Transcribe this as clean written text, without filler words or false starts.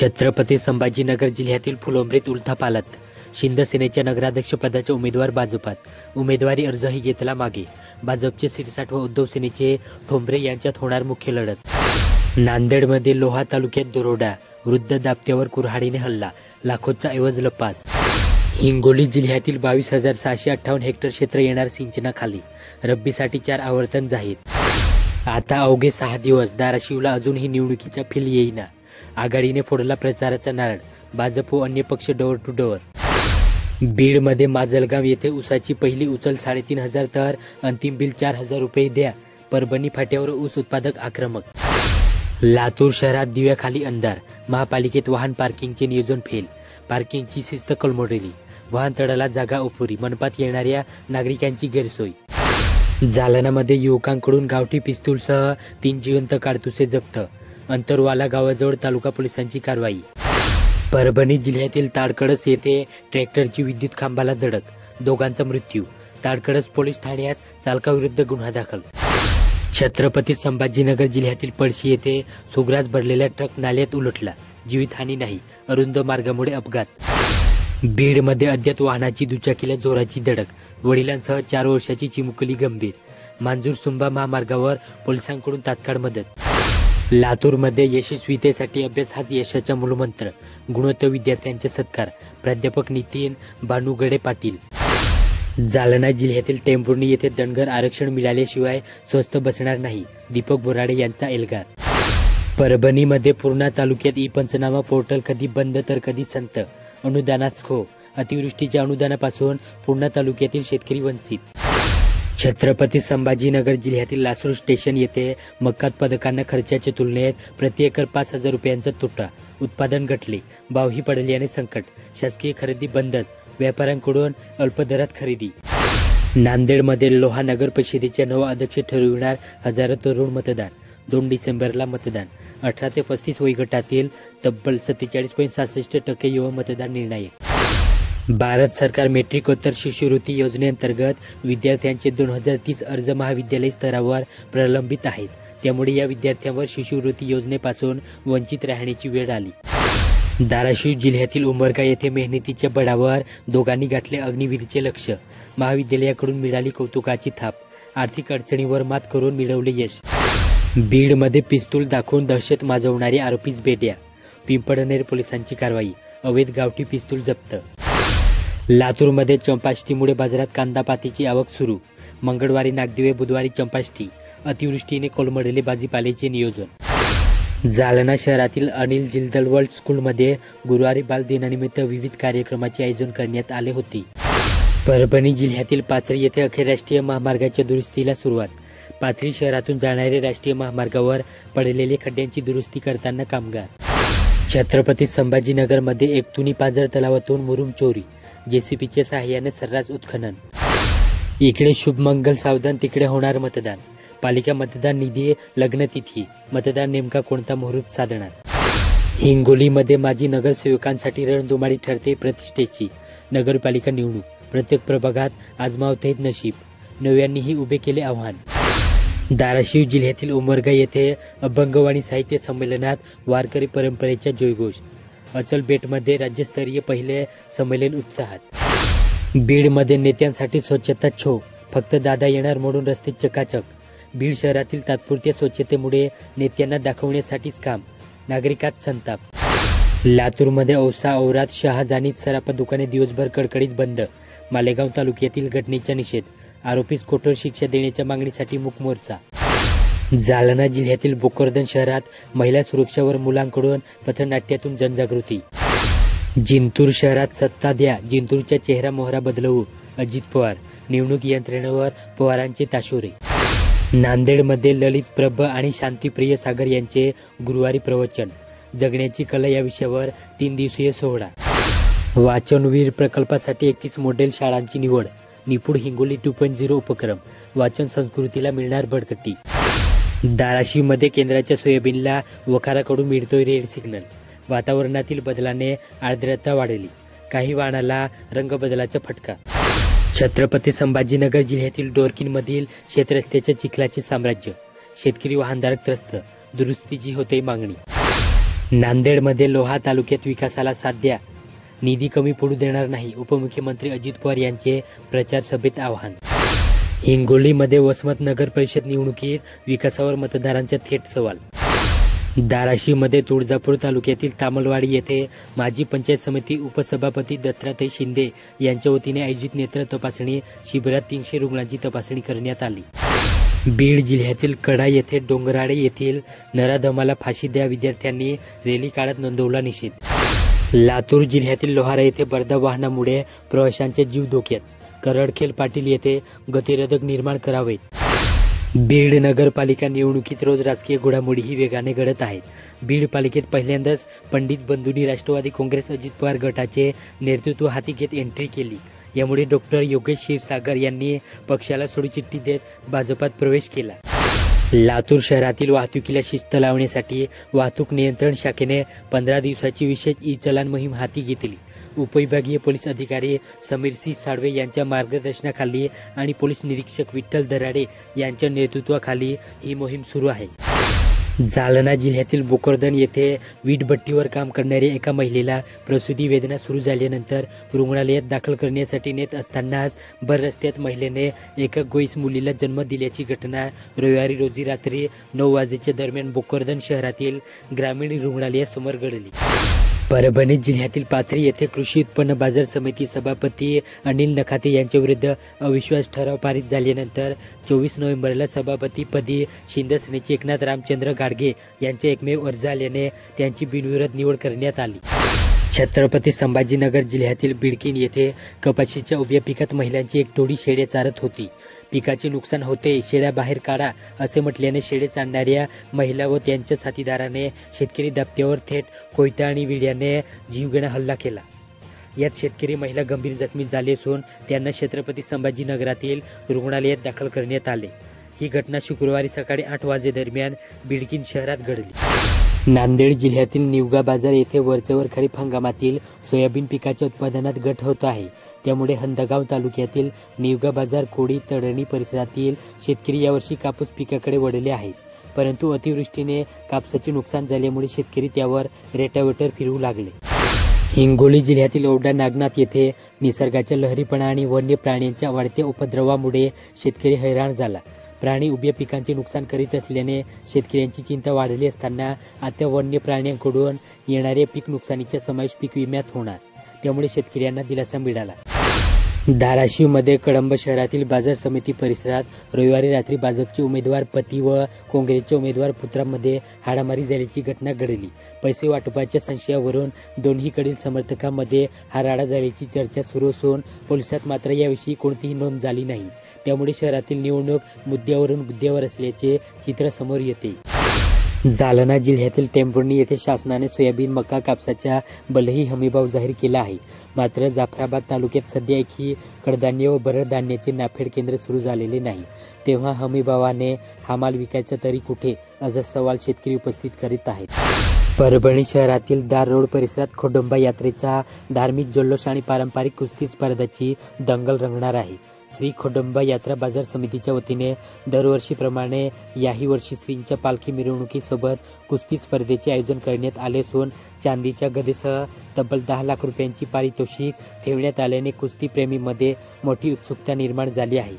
छत्रपती संभाजीनगर जिल्ह्यातील फुलंब्रीत उलथापालथ. शिंदसेनेच्या नगराध्यक्षपदाचे उमेदवार भाजपात. उमेदवारी अर्जही घेतला मागे. भाजपचे सिरसाट व उद्धव सेनेचे ठोंबरे यांच्यात होणार मुख्य लढत. नांदेडमध्ये लोहा तालुक्यात दरोडा. वृद्ध दाम्पत्यावर कुऱ्हाडीने हल्ला. लाखोचा ऐवज लपास. हिंगोली जिल्ह्यातील 22,658 हेक्टर क्षेत्र येणार सिंचनाखाली. रब्बीसाठी 4 आवर्तन जाहीर. आता अवघे 6 दिवस. धाराशिवला अजूनही निवडणुकीचा फील येईना. आघाडीने फोडला प्रचाराचा नारळ. भाजप व अन्य पक्ष डोअर टू डोअर. बीडमध्ये माजलगाव येथे ऊसाची पहिली उचल 3,500 तर अंतिम बिल 4,000 रुपये द्या. परभणी फाट्यावर ऊस उत्पादक आक्रमक. लातूर शहरात दिव्याखाली अंधार. महापालिकेत वाहन पार्किंगचे नियोजन फेल. पार्किंगची शिस्त कलमोडली. वाहनतळाला जागा अपुरी. मनपात येणाऱ्या नागरिकांची गैरसोय. जालनामध्ये युवकांकडून गावठी पिस्तूलसह 3 जिवंत काडतुसे जप्त. अंतरवाला गावाजवळ तालुका पोलिसांची कारवाई. परभणी जिल्ह्यातील ताडकळस येथे ट्रॅक्टरची विद्युत खांबाला धडक. दोघांचा मृत्यू. ताडकळस पोलीस ठाण्यात चालकाविरुद्ध गुन्हा दाखल. छत्रपती संभाजीनगर जिल्ह्यातील पळशी येथे सुग्रास भरलेला ट्रक नाल्यात उलटला. जीवितहानी नाही. अरुंद मार्गामुळे अपघात. बीडमध्ये अज्ञात वाहनाची दुचाकीला जोराची धडक. वडिलांसह 4 वर्षाची चिमुकली गंभीर. मांजूर सुंबा महामार्गावर पोलिसांकडून तात्काळ मदत. लातूरमध्ये यशस्वीतेसाठी अभ्यास हाच यशाचा मूलमंत्र. गुणवंत विद्यार्थ्यांचे सत्कार. प्राध्यापक नितीन बानुगडे पाटील. जालना जिल्ह्यातील टेंभुर्णी येथे धनगर आरक्षण मिळाल्याशिवाय स्वस्त बसणार नाही. दीपक बोराडे यांचा एल्गार. परभणीमध्ये पूर्णा तालुक्यात ई-पंचनामा पोर्टल कधी बंद तर कधी संत. अनुदानात खो. अतिवृष्टीच्या अनुदानापासून पूर्णा तालुक्यातील शेतकरी वंचित. छत्रपती संभाजीनगर जिल्ह्यातील लासूर स्टेशन येथे मक्का उत्पादकांना खर्चाच्या तुलनेत प्रति एकर 5,000 रुपयांचा तुटा. उत्पादन घटले. भावही पडल्याने संकट. शासकीय खरेदी बंदच. व्यापाऱ्यांकडून अल्प दरात खरेदी. नांदेडमध्ये लोहा नगर परिषदेच्या नवा अध्यक्ष ठरविणार हजारो तरुण मतदार. 2 डिसेंबरला मतदान. 18 ते 35 वयोगटातील तब्बल 47.66% युवा मतदार निर्णायक. भारत सरकार मेट्रिकोत्तर शिष्यवृत्ती योजनेअंतर्गत विद्यार्थ्यांचे 2030 अर्ज महाविद्यालय स्तरावर प्रलंबित आहेत. त्यामुळे या विद्यार्थ्यांवर शिष्यवृत्ती योजनेपासून वंचित राहण्याची वेळ आली. धाराशिव जिल्ह्यातील उमरगा येथे मेहनतीच्या बळावर दोघांनी गाठले अग्निवीरचे लक्ष्य. महाविद्यालयाकडून मिळाली कौतुकाची थाप. आर्थिक अडचणीवर मात करून मिळवले यश. बीडमध्ये पिस्तूल दाखवून दहशत माजवणारे आरोपीस बेड्या. पिंपळनेर पोलिसांची कारवाई. अवैध गावठी पिस्तूल जप्त. लातूरमध्ये चंपाष्टीमुळे बाजारात कांदापातीची आवक सुरू. मंगळवारी नागदिवे, बुधवारी चंपाष्टी. अतिवृष्टीने कोलमडले भाजीपाल्याचे नियोजन. जालना शहरातील अनिल जिंदल वर्ल्ड स्कूलमध्ये गुरुवारी बालदिनानिमित्त विविध कार्यक्रमाचे आयोजन करण्यात आले होते. परभणी जिल्ह्यातील पाथरी येथे अखेर राष्ट्रीय महामार्गाच्या दुरुस्तीला सुरुवात. पाथरी शहरातून जाणाऱ्या राष्ट्रीय महामार्गावर पडलेले खड्ड्यांची दुरुस्ती करताना कामगार. छत्रपती संभाजीनगरमध्ये एकतुनी पाझर तलावातून मुरुम चोरी. जेसीबीच्या सहाय्याने सर्रास उत्खनन. इकडे शुभमंगल सावधान, तिकडे होणार मतदान. पालिका मतदान निधी लग्नतिथी. मतदान नेमका कोणता मुहूर्त साधणार. हिंगोलीमध्ये माजी नगरसेवकांसाठी रणधुमाळी ठरते प्रतिष्ठेची. नगरपालिका निवडणूक. प्रत्येक प्रभागात आजमावत नशीब. नव्यांनीही उभे केले आव्हान. धाराशिव जिल्ह्यातील उमरगा येथे अभंगवाणी साहित्य संमेलनात वारकरी परंपरेचा जयघोष. अचलबेटमध्ये राज्यस्तरीय पहिले संमेलन उत्साहात. बीडमध्ये नेत्यांसाठी स्वच्छता छो. फक्त दादा येणार म्हणून रस्ते चकाचक. बीड शहरातील तात्पुरत्या स्वच्छतेमुळे नेत्यांना दाखवण्यासाठीच काम. नागरिकात संताप. लातूरमध्ये औसा औरात शहाजानीत सराफा दुकाने दिवसभर कडकडीत बंद. मालेगाव तालुक्यातील घटनेचा निषेध. आरोपीस कठोर शिक्षा देण्याच्या मागणीसाठी मूक मोर्चा. जालना जिल्ह्यातील भोकरदन शहरात महिला सुरक्षावर मुलांकडून पथनाट्यातून जनजागृती. जिंतूर शहरात सत्ता द्या. जिंतूरचा चेहरा मोहरा बदलवू. अजित पवार. निवडणूक यंत्रणेवर पवारांचे ताशोरे. नांदेडमध्ये ललित प्रभ आणि शांतिप्रिय सागर यांचे गुरुवारी प्रवचन. जगण्याची कला या विषयावर 3 दिवसीय सोहळा. वाचनवीर प्रकल्पासाठी 31 मॉडेल शाळांची निवड. निपुण हिंगोली 2.0 उपक्रम. वाचन संस्कृतीला मिळणार बळकटी. धाराशिवमध्ये केंद्राच्या सोयाबीनला वखाराकडून मिळतोय रेड सिग्नल. वातावरणातील बदलाने आर्द्रता वाढली. काही वाहनाला रंगबदलाचा फटका. छत्रपती संभाजीनगर जिल्ह्यातील डोरकीमधील शेतरस्त्याच्या चिखलाचे साम्राज्य. शेतकरी वाहनधारक त्रस्त. दुरुस्तीची होते मागणी. नांदेडमध्ये लोहा तालुक्यात विकासाला साथ द्या, निधी कमी पडू देणार नाही, उपमुख्यमंत्री अजित पवार यांचे प्रचार सभेत आवाहन. हिंगोलीमध्ये वसमत नगर परिषद निवडणुकीत विकासावर मतदारांचा थेट सवाल. धाराशिवमध्ये तुळजापूर तालुक्यातील तामलवाडी येथे माजी पंचायत समिती उपसभापती दत्तात्रय शिंदे यांच्या वतीने आयोजित नेत्र तपासणी शिबिरात 300 रुग्णांची तपासणी करण्यात आली. बीड जिल्ह्यातील कडा येथे डोंगराळे येथील नराधमाला फाशी द्या विद्यार्थ्यांनी रॅली काढत नोंदवला निषेध. लातूर जिल्ह्यातील लोहारा येथे भरधाव वाहनामुळे प्रवाशांचे जीव धोक्यात, करडखेल पाटील येथे गतिरोधक निर्माण करावेत. बीड नगरपालिका निवडणुकीत रोज राजकीय घडामोडीही वेगाने घडत आहेत. बीड पालिकेत पहिल्यांदाच पंडित बंधूंनी राष्ट्रवादी काँग्रेस अजित पवार गटाचे नेतृत्व हाती घेत एंट्री केली. यामुळे डॉक्टर योगेश क्षीरसागर यांनी पक्षाला सोडचिठ्ठी देत भाजपात प्रवेश केला. लातूर शहरातील वाहतुकीला शिस्त लावण्यासाठी वाहतूक नियंत्रण शाखेने 15 दिवसाची विशेष ई-चलान मोहीम हाती घेतली. उपविभागीय पोलीस अधिकारी समीर सिंह साळवे यांच्या मार्गदर्शनाखाली आणि पोलीस निरीक्षक विठ्ठल दराडे यांच्या नेतृत्वाखाली ही मोहीम सुरू आहे. जालना जिल्ह्यातील भोकरदन येथे वीटभट्टीवर काम करणाऱ्या एका महिलेला प्रसूती वेदना सुरू झाल्यानंतर रुग्णालयात दाखल करण्यासाठी नेत असतानाच भर रस्त्यात महिलेने एका गोईस मुलीला जन्म दिल्याची घटना रविवारी रोजी रात्री 9 वाजेच्या दरम्यान भोकरदन शहरातील ग्रामीण रुग्णालयासमोर घडली. परभणी जिल्ह्यातील पाथरी येथे कृषी उत्पन्न बाजार समिती सभापती अनिल नखाते यांच्याविरुद्ध अविश्वास ठराव पारित झाल्यानंतर 24 नोव्हेंबरला सभापतीपदी शिंदे सेनेचे एकनाथ रामचंद्र गाडगे यांचे एकमेव अर्ज आल्याने त्यांची बिनविरोध निवड करण्यात आली. छत्रपती संभाजीनगर जिल्ह्यातील बिडकीन येथे कपाशीच्या उभ्या पिकात महिलांची एक टोळी शेळ्या चारत होती. पिकाचे नुकसान होते, शेळ्या बाहेर काढा असे म्हटल्याने शेळे चारणाऱ्या महिला व त्यांच्या साथीदाराने शेतकरी दबत्यावर थेट कोयता आणि विड्याने जीवघेणा हल्ला केला. यात शेतकरी महिला गंभीर जखमी झाले असून त्यांना छत्रपती संभाजीनगरातील रुग्णालयात दाखल करण्यात आले. ही घटना शुक्रवारी सकाळी 8 वाजेदरम्यान बिडकीन शहरात घडली. नांदेड जिल्ह्यातील निवगा बाजार येथे वरचेवर खरीप हंगामातील सोयाबीन पिकाच्या उत्पादनात घट होत आहे. त्यामुळे हंदगाव तालुक्यातील निवगा बाजार, कोडी, तडणी परिसरातील शेतकरी यावर्षी कापूस पिकाकडे वळले आहेत. परंतु अतिवृष्टीने कापसाचे नुकसान झाल्यामुळे शेतकरी त्यावर रेटावेटर फिरवू लागले. हिंगोली जिल्ह्यातील औंढा नागनाथ येथे निसर्गाच्या लहरीपणा आणि वन्य प्राण्यांच्या वाढत्या उपद्रवामुळे शेतकरी हैराण झाला. प्राणी उभ्या पिकांचे नुकसान करीत असल्याने शेतकऱ्यांची चिंता वाढली असताना आता वन्य प्राण्यांकडून येणाऱ्या पीक नुकसानीचा समावेश पीक विम्यात होणार, त्यामुळे शेतकऱ्यांना दिलासा मिळाला. धाराशिवमध्ये कळंब शहरातील बाजार समिती परिसरात रविवारी रात्री भाजपचे उमेदवार पती व काँग्रेसचे उमेदवार पुत्रांमध्ये हाणामारी झाल्याची घटना घडली. पैसे वाटपाच्या संशयावरून दोन्हीकडील समर्थकांमध्ये हा राडा झाल्याची चर्चा सुरू असून पोलिसात मात्र याविषयी कोणतीही नोंद झाली नाही. त्यामुळे शहरातील निवडणूक मुद्द्यावरून गुद्द्यावर असल्याचे चित्र समोर येते. जालना जिल्ह्यातील टेंभुर्णी येथे शासनाने सोयाबीन, मका, कापसाच्या भलेही हमीभाव जाहीर केला आहे. मात्र जाफराबाद तालुक्यात सध्या एकही कडधान्य व भरड धान्याचे नाफेड केंद्र सुरू झालेले नाही. तेव्हा हमीभावाने हा माल विकायचा तरी कुठे, असा सवाल शेतकरी उपस्थित करीत आहेत. परभणी शहरातील दार रोड परिसरात खोडंबा यात्रेचा धार्मिक जल्लोष आणि पारंपरिक कुस्ती स्पर्धाची दंगल रंगणार आहे. श्री खोडंबा यात्रा बाजार समितीच्या वतीने दरवर्षीप्रमाणे याही वर्षी श्रींच्या पालखी मिरवणुकीसोबत कुस्ती स्पर्धेचे आयोजन करण्यात आले असून चांदीच्या गदेसह तब्बल 10 लाख रुपयांची पारितोषिक ठेवण्यात आल्याने कुस्तीप्रेमींमध्ये मोठी उत्सुकता निर्माण झाली आहे.